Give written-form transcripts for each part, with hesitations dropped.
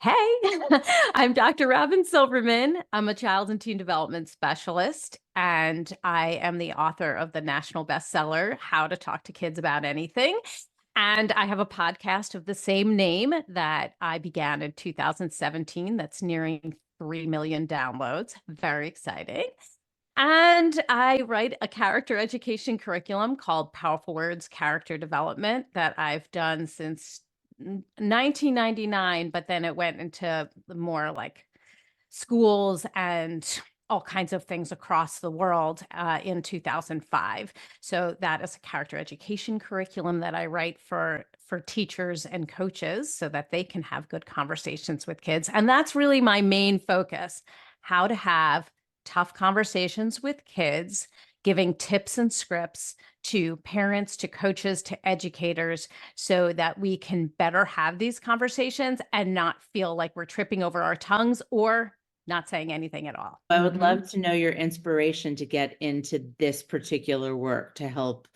Hey, I'm Dr. Robyn Silverman. I'm a child and teen development specialist, and I am the author of the national bestseller, How to Talk to Kids About Anything. And I have a podcast of the same name that I began in 2017 that's nearing 3 million downloads. Very exciting. And I write a character education curriculum called Powerful Words Character Development that I've done since 1999, but then it went into more like schools and all kinds of things across the world in 2005. So that is a character education curriculum that I write for teachers and coaches so that they can have good conversations with kids. And that's really my main focus, how to have tough conversations with kids, giving tips and scripts to parents, to coaches, to educators, so that we can better have these conversations and not feel like we're tripping over our tongues or not saying anything at all. I would love to know your inspiration to get into this particular work to help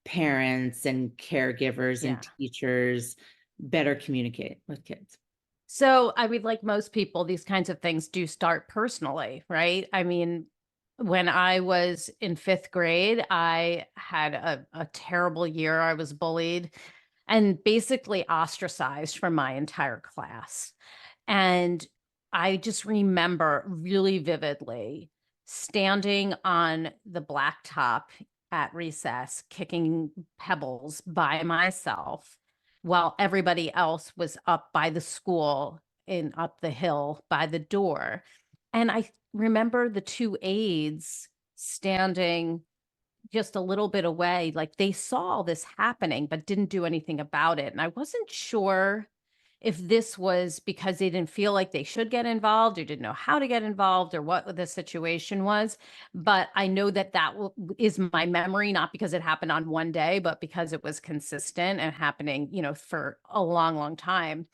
parents and caregivers and Yeah. teachers better communicate with kids. So, I mean, like most people, these kinds of things do start personally, right? I mean, when I was in fifth grade, I had a terrible year. I was bullied and basically ostracized from my entire class. And I just remember really vividly standing on the blacktop at recess, kicking pebbles by myself while everybody else was up by the school and up the hill by the door. And I remember the two aides standing just a little bit away, like they saw all this happening, but didn't do anything about it. And I wasn't sure if this was because they didn't feel like they should get involved or didn't know how to get involved or what the situation was. But I know that is my memory, not because it happened on one day, but because it was consistent and happening, for a long, long time.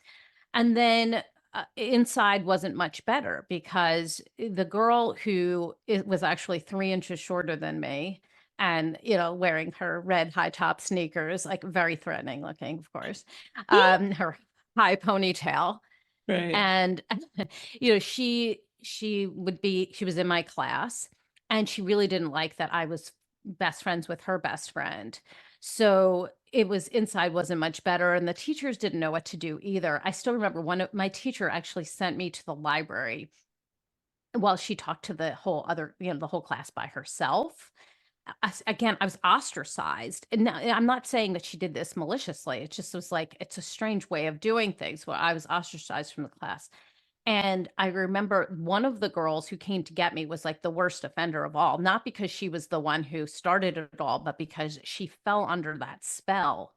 And then inside wasn't much better because the girl who was actually 3 inches shorter than me and wearing her red high top sneakers, like very threatening looking, of course, her high ponytail, Right. and she was in my class, and she really didn't like that I was best friends with her best friend. So it was inside wasn't much better, and the teachers didn't know what to do either. I still remember one of my teacher actually sent me to the library while she talked to the whole class by herself. Again, I was ostracized. And now, I'm not saying that she did this maliciously. It just was like, it's a strange way of doing things where I was ostracized from the class. And I remember one of the girls who came to get me was like the worst offender of all, not because she was the one who started it all, but because she fell under that spell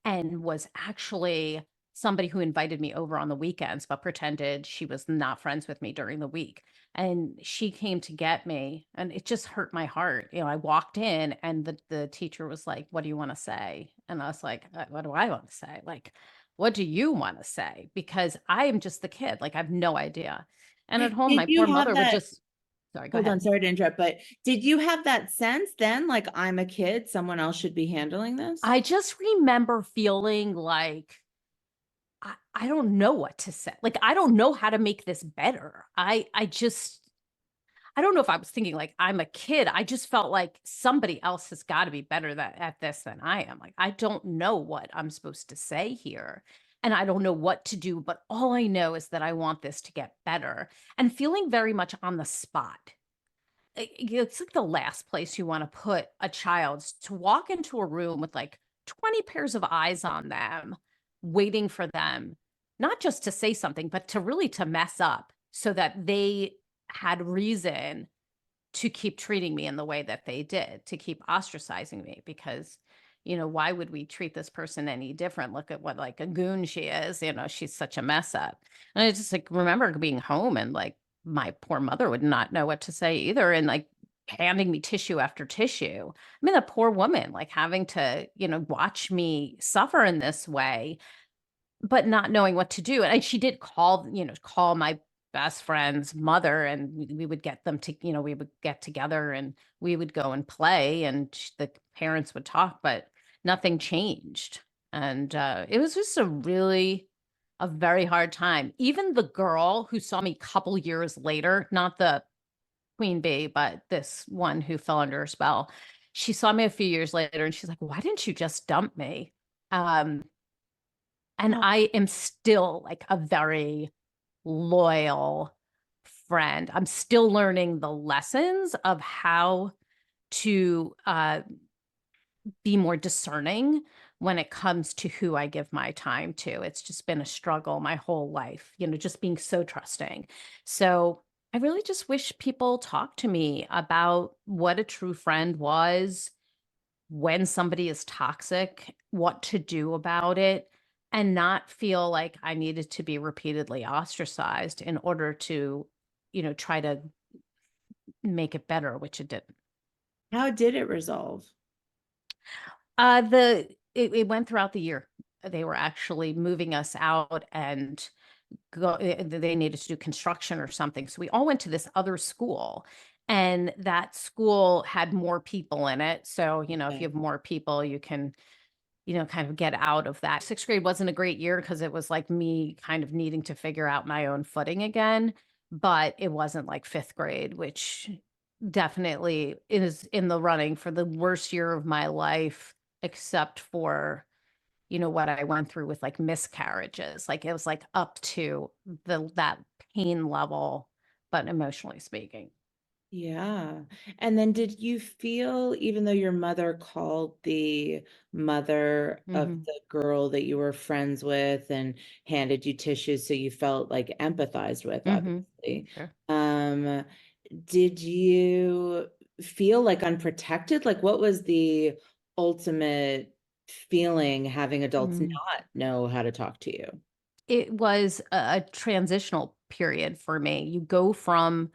and was actually somebody who invited me over on the weekends, but pretended she was not friends with me during the week. And she came to get me, and it just hurt my heart. I walked in and the teacher was like, "What do you want to say?" And I was like, "What do I want to say? Like, what do you want to say?" Because I am just the kid. Like, I have no idea. And at home, Did my you poor have mother would that? just, sorry, go Hold on, ahead. sorry to interrupt, but did you have that sense then, like I'm a kid, someone else should be handling this? I just remember feeling like, I don't know what to say. Like, I don't know how to make this better. I don't know if I was thinking like I'm a kid. I just felt like somebody else has got to be better at this than I am. Like, I don't know what I'm supposed to say here. And I don't know what to do, but all I know is that I want this to get better, and feeling very much on the spot. It's like the last place you want to put a child, to walk into a room with like 20 pairs of eyes on them, waiting for them, not just to say something, but to mess up so that they had reason to keep treating me in the way that they did, to keep ostracizing me because, why would we treat this person any different? Look at what like a goon she is, she's such a mess up. And I just like remember being home and like my poor mother would not know what to say either. And like handing me tissue after tissue. I mean, the poor woman, like having to, watch me suffer in this way, but not knowing what to do. And she did call my best friend's mother, and we would get them to, we would get together and we would go and play, and the parents would talk, but nothing changed. And it was just a really a very hard time. Even the girl who saw me a couple years later, not the queen bee, but this one who fell under her spell, she saw me a few years later and she's like, why didn't you just dump me? Um, and Oh, I am still like a very loyal friend. I'm still learning the lessons of how to be more discerning when it comes to who I give my time to. It's just been a struggle my whole life, just being so trusting. So I really just wish people talk to me about what a true friend was, when somebody is toxic, what to do about it, and not feel like I needed to be repeatedly ostracized in order to, try to make it better, which it didn't. how did it resolve? It went throughout the year. They were actually moving us out and they needed to do construction or something. So we all went to this other school, and that school had more people in it. So, if you Okay. have more people, you can, kind of get out of that. Sixth grade wasn't a great year because it was like me kind of needing to figure out my own footing again. But it wasn't like fifth grade, which definitely is in the running for the worst year of my life, except for, what I went through with like miscarriages. Like it was like up to that pain level, but emotionally speaking. Yeah. And then did you feel, even though your mother called the mother of Hmm. the girl that you were friends with and handed you tissues, so you felt like empathized with, Hmm. obviously, Sure. um, did you feel like unprotected? Like, what was the ultimate feeling having adults Mm. not know how to talk to you? It was a transitional period for me. You go from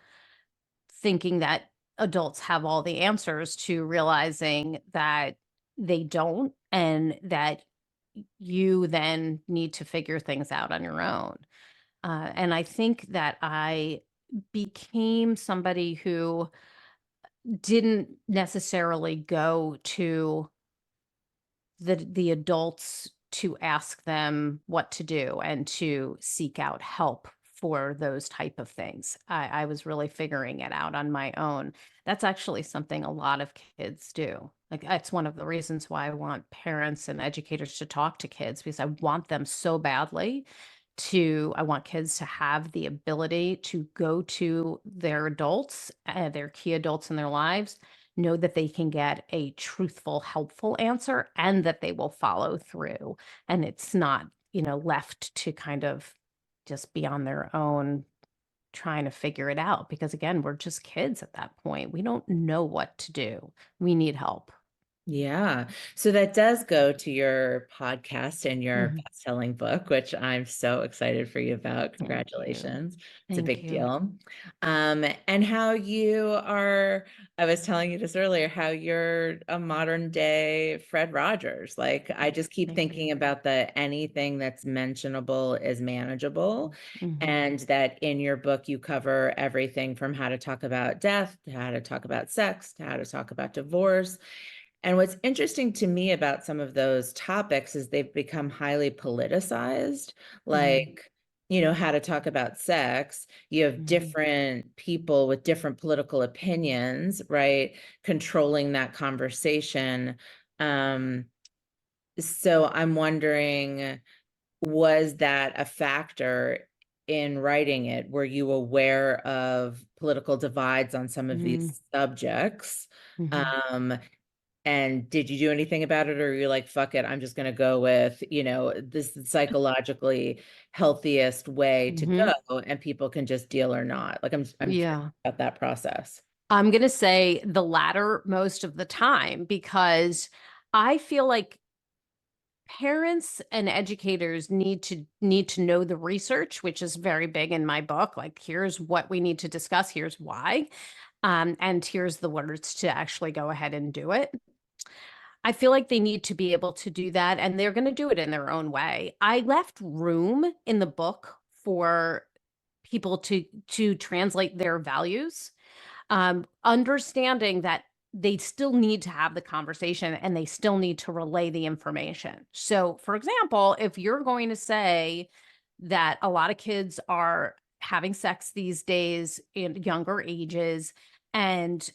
thinking that adults have all the answers to realizing that they don't, and that you then need to figure things out on your own. And I think that I became somebody who didn't necessarily go to the adults to ask them what to do and to seek out help for those type of things. I was really figuring it out on my own. That's actually something a lot of kids do. Like that's one of the reasons why I want parents and educators to talk to kids, because I want them so badly I want kids to have the ability to go to their adults, their key adults in their lives, know that they can get a truthful, helpful answer and that they will follow through. And it's not, left to kind of just be on their own trying to figure it out. Because again, we're just kids at that point. We don't know what to do. We need help. Yeah. So that does go to your podcast and your Mhm. best-selling book, which I'm so excited for you about. Thank you. Congratulations. It's a Thank big you. deal. And how you are, I was telling you this earlier, how you're a modern day Fred Rogers. Like I just keep Thank you. thinking about the anything that's mentionable is manageable. Hmm. And that in your book, you cover everything from how to talk about death, to how to talk about sex, to how to talk about divorce. And what's interesting to me about some of those topics is they've become highly politicized, Hmm. like, how to talk about sex. You have Hmm. different people with different political opinions, right? Controlling that conversation. Um, so I'm wondering, was that a factor in writing it? Were you aware of political divides on some of Hmm. these subjects? Hmm. Um, and did you do anything about it, or you're like, fuck it, I'm just going to go with, this psychologically healthiest way to Hmm. go, and people can just deal or not? Like, I'm curious Yeah. about that process. I'm going to say the latter most of the time, because I feel like parents and educators need to know the research, which is very big in my book. Like, here's what we need to discuss, here's why, and here's the words to actually go ahead and do it. I feel like they need to be able to do that, and they're going to do it in their own way. I left room in the book for people to translate their values, understanding that they still need to have the conversation and they still need to relay the information. So, for example, if you're going to say that a lot of kids are having sex these days in younger ages. And,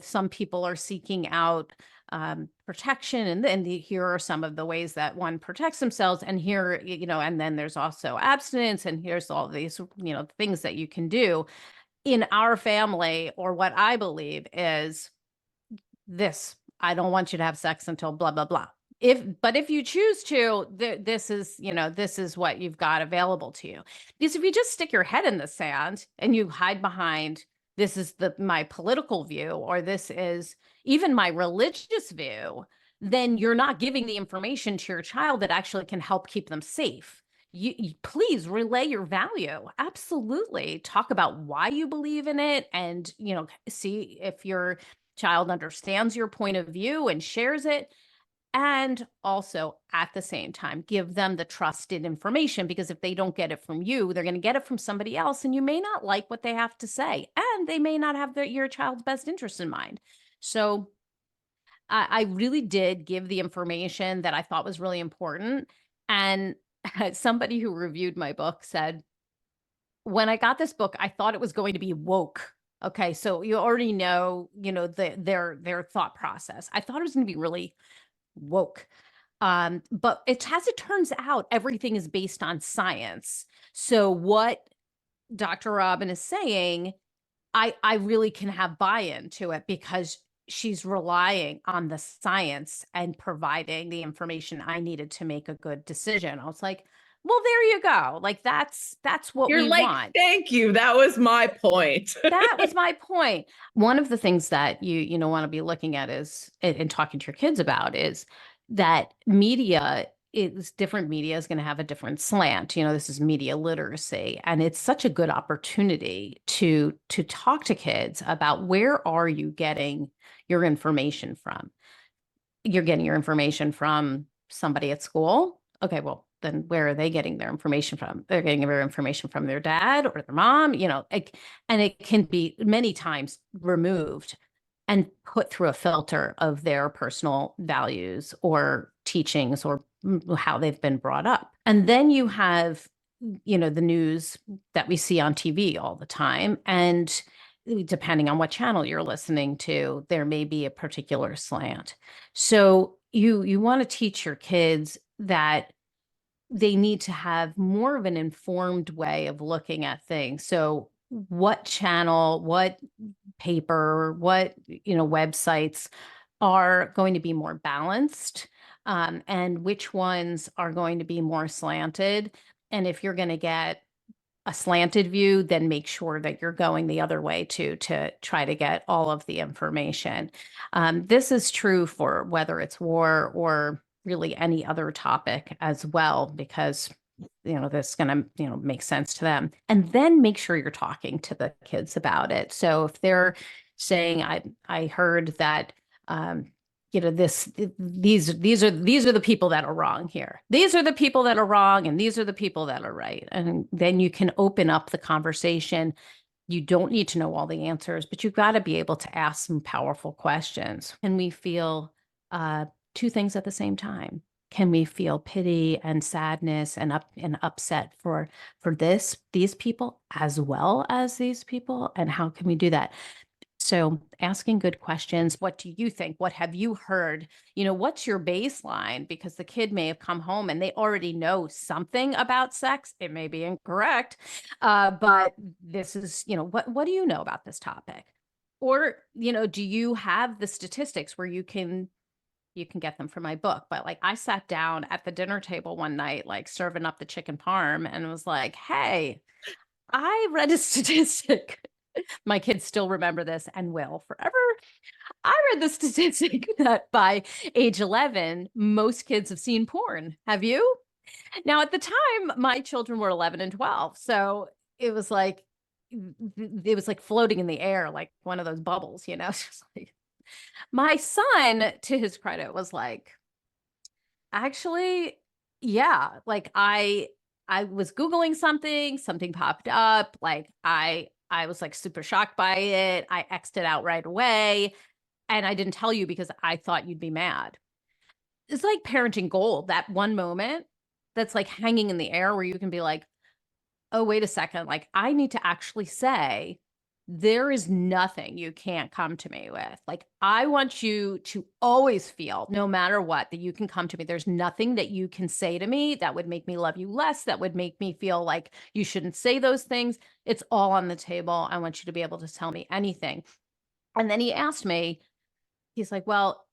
some people are seeking out protection. And then here are some of the ways that one protects themselves. And here, and then there's also abstinence. And here's all these, things that you can do in our family. Or what I believe is this: I don't want you to have sex until blah, blah, blah. But if you choose to, this is what you've got available to you. Because if you just stick your head in the sand and you hide behind, this is my political view, or this is even my religious view, then you're not giving the information to your child that actually can help keep them safe. You please relay your value. Absolutely. Talk about why you believe in it, and, see if your child understands your point of view and shares it. And also, at the same time, give them the trusted information, because if they don't get it from you, they're going to get it from somebody else, and you may not like what they have to say, and they may not have your child's best interest in mind. So I really did give the information that I thought was really important. And somebody who reviewed my book said, when I got this book, I thought it was going to be woke. Okay, so you already know, their thought process. I thought it was going to be really woke. But as it turns out, everything is based on science. So what Dr. Robyn is saying, I really can have buy-in to it, because she's relying on the science and providing the information I needed to make a good decision. I was like, well, there you go. Like, that's what You're we like, want. thank you. That was my point. That was my point. One of the things that you want to be looking at is, and talking to your kids about, is that different media is going to have a different slant. This is media literacy, and it's such a good opportunity to talk to kids about, where are you getting your information from? You're getting your information from somebody at school. Okay, well, then where are they getting their information from? They're getting their information from their dad or their mom, and it can be many times removed and put through a filter of their personal values or teachings, or how they've been brought up. And then you have, the news that we see on TV all the time. And depending on what channel you're listening to, there may be a particular slant. So you want to teach your kids that they need to have more of an informed way of looking at things. So what channel, what paper, what, websites are going to be more balanced, and which ones are going to be more slanted. And if you're going to get a slanted view, then make sure that you're going the other way too, to try to get all of the information. This is true for whether it's war or really any other topic as well, because this is going to make sense to them. And then make sure you're talking to the kids about it. So if they're saying, I heard that these are the people that are wrong here. These are the people that are wrong, and these are the people that are right. And then you can open up the conversation. You don't need to know all the answers, but you've got to be able to ask some powerful questions. Can we feel two things at the same time? Can we feel pity and sadness and upset for these people as well as these people? And how can we do that? So asking good questions. What do you think? What have you heard? What's your baseline? Because the kid may have come home and they already know something about sex. It may be incorrect, but this is, what do you know about this topic? Or, do you have the statistics where you can get them from my book? But like, I sat down at the dinner table one night, like serving up the chicken parm, and was like, hey, I read a statistic. My kids still remember this and will forever. I read the statistic that by age 11, most kids have seen porn. Have you? Now, at the time, my children were 11 and 12. So it was like floating in the air, like one of those bubbles, Just like, my son, to his credit, was like, actually, yeah, like I was Googling something popped up. Like I was like super shocked by it. I X'd it out right away. And I didn't tell you because I thought you'd be mad. It's like parenting gold. That one moment, that's like hanging in the air where you can be like, oh, wait a second. Like, I need to actually say, there is nothing you can't come to me with. Like, I want you to always feel, no matter what, that you can come to me. There's nothing that you can say to me that would make me love you less, that would make me feel like you shouldn't say those things. It's all on the table. I want you to be able to tell me anything. And then he asked me, he's like, well,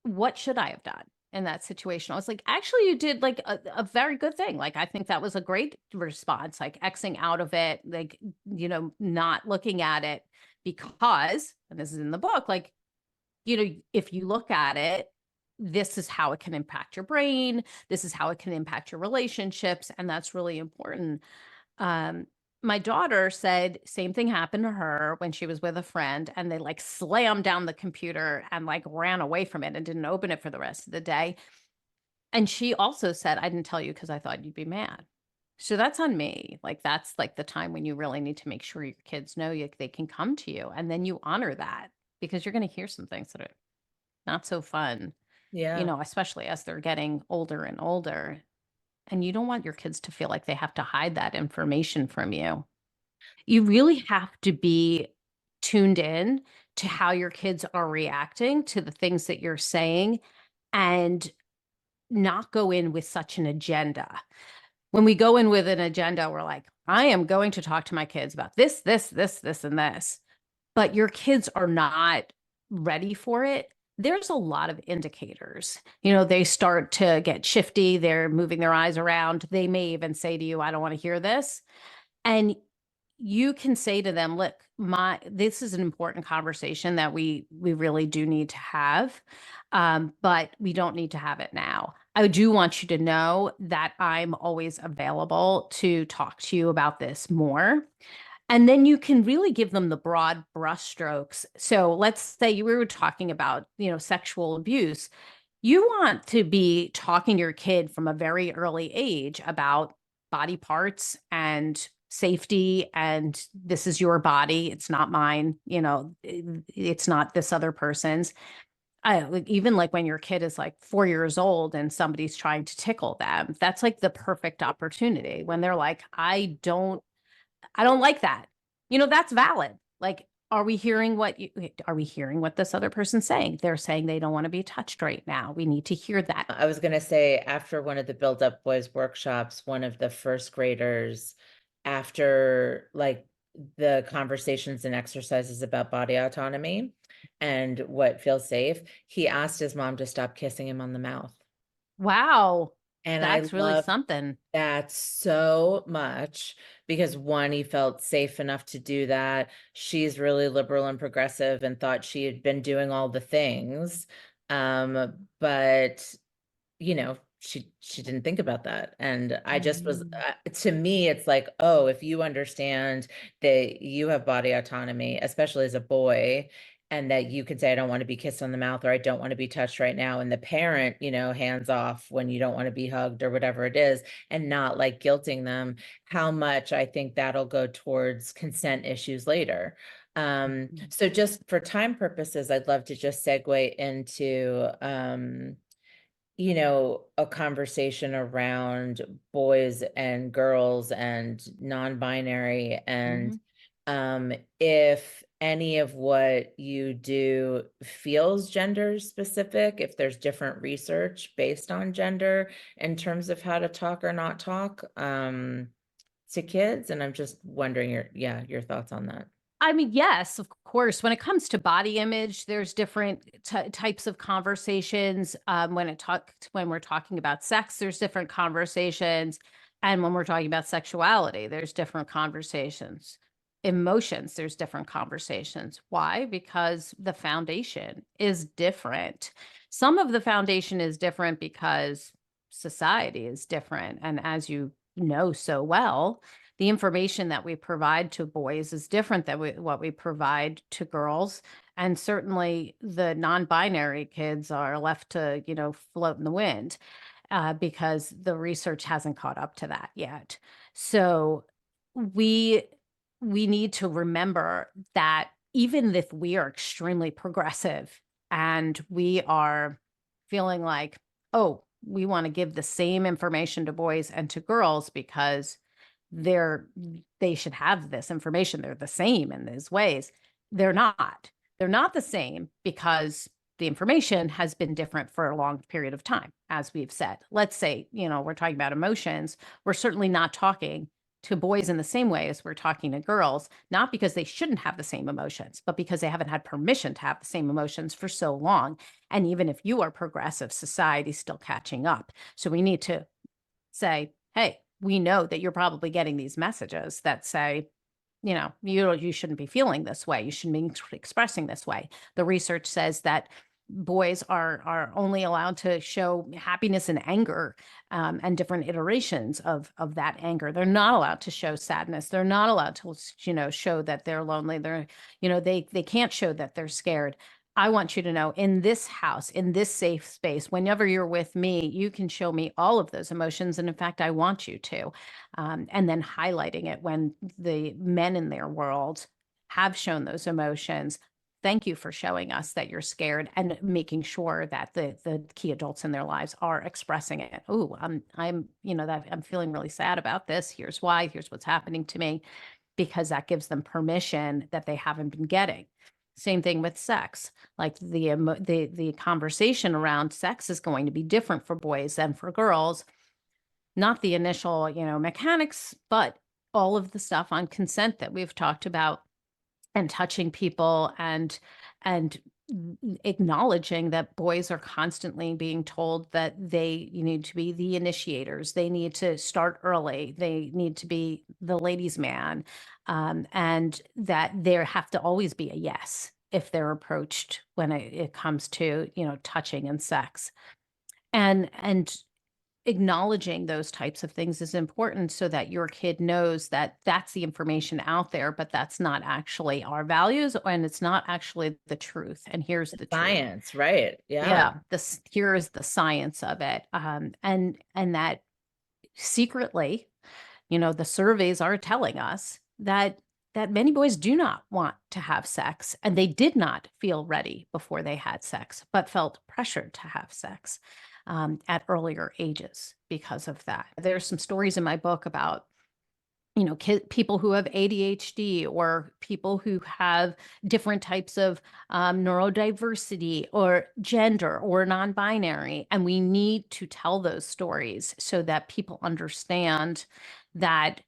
what should I have done in that situation? I was like, actually, you did like a very good thing. Like, I think that was a great response, like Xing out of it, like, not looking at it because, and this is in the book, like, if you look at it, this is how it can impact your brain. This is how it can impact your relationships. And that's really important. Um, my daughter said same thing happened to her when she was with a friend, and they like slammed down the computer and like ran away from it and didn't open it for the rest of the day. And she also said, I didn't tell you because I thought you'd be mad. So that's on me. Like, that's like the time when you really need to make sure your kids know they can come to you, and then you honor that, because you're going to hear some things that are not so fun, Yeah. especially as they're getting older and older. And you don't want your kids to feel like they have to hide that information from you. You really have to be tuned in to how your kids are reacting to the things that you're saying, and not go in with such an agenda. When we go in with an agenda, we're like, I am going to talk to my kids about this, this, this, this, and this. But your kids are not ready for it. There's a lot of indicators. They start to get shifty. They're moving their eyes around. They may even say to you, I don't want to hear this. And you can say to them, look, this is an important conversation that we really do need to have. But we don't need to have it now. I do want you to know that I'm always available to talk to you about this more. And then you can really give them the broad brushstrokes. So let's say we were talking about, sexual abuse. You want to be talking to your kid from a very early age about body parts and safety, and this is your body. It's not mine. It's not this other person's. Even like when your kid is like 4 years old and somebody's trying to tickle them, that's like the perfect opportunity when they're like, I don't like that. That's valid. Like, are we hearing what this other person's saying? They're saying they don't want to be touched right now. We need to hear that. I was going to say, after one of the Build Up Boys workshops, one of the first graders, after like the conversations and exercises about body autonomy and what feels safe, he asked his mom to stop kissing him on the mouth. Wow. And I That's really love something. that so much, because one, he felt safe enough to do that. She's really liberal and progressive and thought she had been doing all the things. But she didn't think about that. And I just was, to me, it's like, oh, if you understand that you have body autonomy, especially as a boy, and that you can say, I don't want to be kissed on the mouth, or I don't want to be touched right now. And the parent, hands off when you don't want to be hugged or whatever it is, and not like guilting them, how much I think that'll go towards consent issues later. So just for time purposes, I'd love to just segue into, a conversation around boys and girls and non-binary, and if any of what you do feels gender specific, if there's different research based on gender in terms of how to talk or not talk to kids. And I'm just wondering your thoughts on that. I mean, yes, of course. When it comes to body image, there's different types of conversations. When we're talking about sex, there's different conversations, and when we're talking about sexuality, there's different conversations. Emotions, there's different conversations. Why? Because the foundation is different. Some of the foundation is different because society is different, and as you know so well, the information that we provide to boys is different than what we provide to girls. And certainly the non-binary kids are left to, float in the wind because the research hasn't caught up to that yet. So we need to remember that even if we are extremely progressive and we are feeling like, oh, we want to give the same information to boys and to girls because they should have this information. They're the same in these ways. They're not. They're not the same because the information has been different for a long period of time, as we've said. Let's say, we're talking about emotions. We're certainly not talking to boys in the same way as we're talking to girls, not because they shouldn't have the same emotions, but because they haven't had permission to have the same emotions for so long. And even if you are progressive, society's still catching up. So we need to say, hey, we know that you're probably getting these messages that say, you shouldn't be feeling this way. You shouldn't be expressing this way. The research says that boys are only allowed to show happiness and anger, and different iterations of that anger. They're not allowed to show sadness. They're not allowed to, show that they're lonely. They can't show that they're scared. I want you to know, in this house, in this safe space, whenever you're with me, you can show me all of those emotions. And in fact, I want you to. And then highlighting it when the men in their world have shown those emotions. Thank you for showing us that you're scared, and making sure that the key adults in their lives are expressing it. Oh, I'm feeling really sad about this. Here's why. Here's what's happening to me, because that gives them permission that they haven't been getting. Same thing with sex. Like the conversation around sex is going to be different for boys than for girls. Not the initial, mechanics, but all of the stuff on consent that we've talked about, and touching people, and acknowledging that boys are constantly being told that they need to be the initiators. They need to start early. They need to be the ladies' man, and that there have to always be a yes if they're approached when it comes to touching and sex, and acknowledging those types of things is important, so that your kid knows that that's the information out there, but that's not actually our values, and it's not actually the truth. And here's the truth. Science, right? Yeah, here is the science of it. And that secretly, the surveys are telling us that many boys do not want to have sex, and they did not feel ready before they had sex, but felt pressured to have sex at earlier ages because of that. There's some stories in my book about people who have ADHD, or people who have different types of neurodiversity, or gender, or non-binary. And we need to tell those stories so that people understand that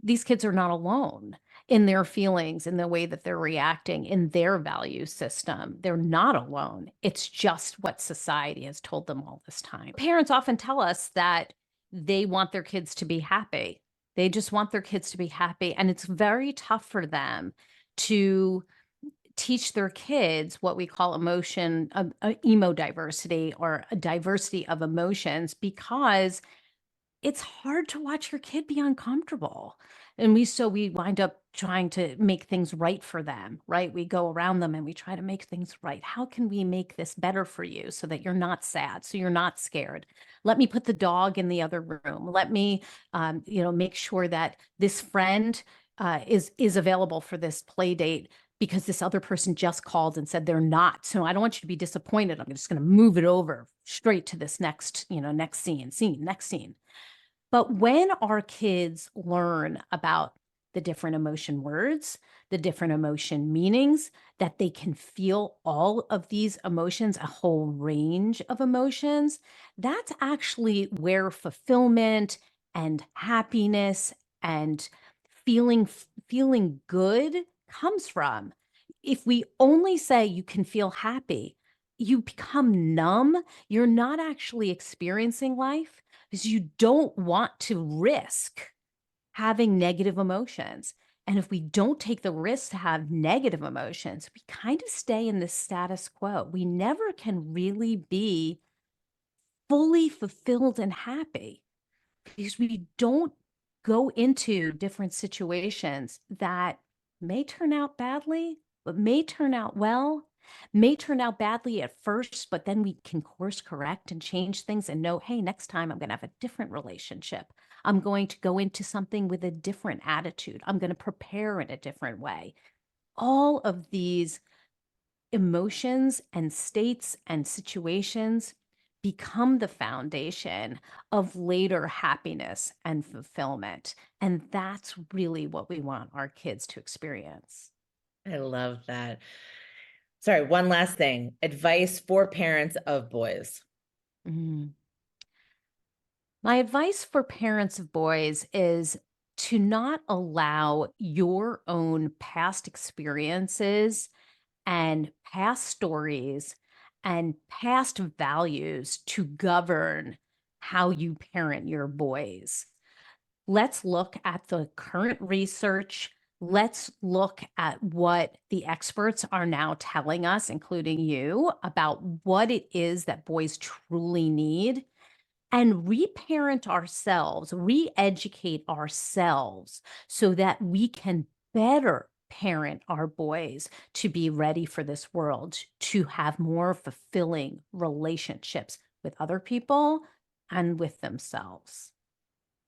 these kids are not alone in their feelings, in the way that they're reacting, in their value system. They're not alone. It's just what society has told them all this time. Parents often tell us that they want their kids to be happy. They just want their kids to be happy. And it's very tough for them to teach their kids what we call emo diversity, or a diversity of emotions, because it's hard to watch your kid be uncomfortable. And we wind up trying to make things right for them, right? We go around them and we try to make things right. How can we make this better for you so that you're not sad, so you're not scared? Let me put the dog in the other room. Let me, make sure that this friend is available for this play date, because this other person just called and said they're not. So I don't want you to be disappointed. I'm just going to move it over straight to this next scene. But when our kids learn about the different emotion words, the different emotion meanings, that they can feel all of these emotions, a whole range of emotions, that's actually where fulfillment and happiness and feeling good comes from. If we only say you can feel happy, you become numb. You're not actually experiencing life, because you don't want to risk having negative emotions. And if we don't take the risk to have negative emotions, we kind of stay in this status quo. We never can really be fully fulfilled and happy, because we don't go into different situations that may turn out badly, but may turn out well, may turn out badly at first, but then we can course correct and change things and know, hey, next time I'm going to have a different relationship. I'm going to go into something with a different attitude. I'm going to prepare in a different way. All of these emotions and states and situations become the foundation of later happiness and fulfillment. And that's really what we want our kids to experience. I love that. Sorry, one last thing. Advice for parents of boys. Mm. My advice for parents of boys is to not allow your own past experiences and past stories and past values to govern how you parent your boys. Let's look at the current research. Let's look at what the experts are now telling us, including you, about what it is that boys truly need, and reparent ourselves, re-educate ourselves so that we can better parent our boys to be ready for this world, to have more fulfilling relationships with other people and with themselves.